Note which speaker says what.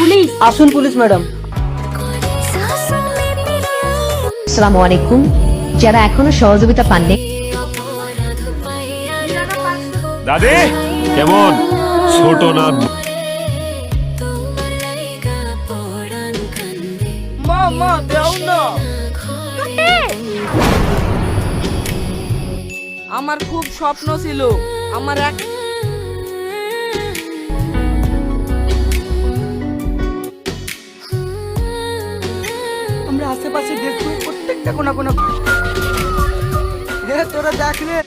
Speaker 1: Police.
Speaker 2: আসুন police madam.
Speaker 3: আসসালামু আলাইকুম। যারা এখনো সহযোগিতা পাননি,
Speaker 4: দাদি কেমন ছোট না
Speaker 2: মা দেও না। আমার খুব স্বপ্ন ছিল আমার আমরা আশেপাশে দেখবো প্রত্যেকটা কোনা তোরা দেখ রে।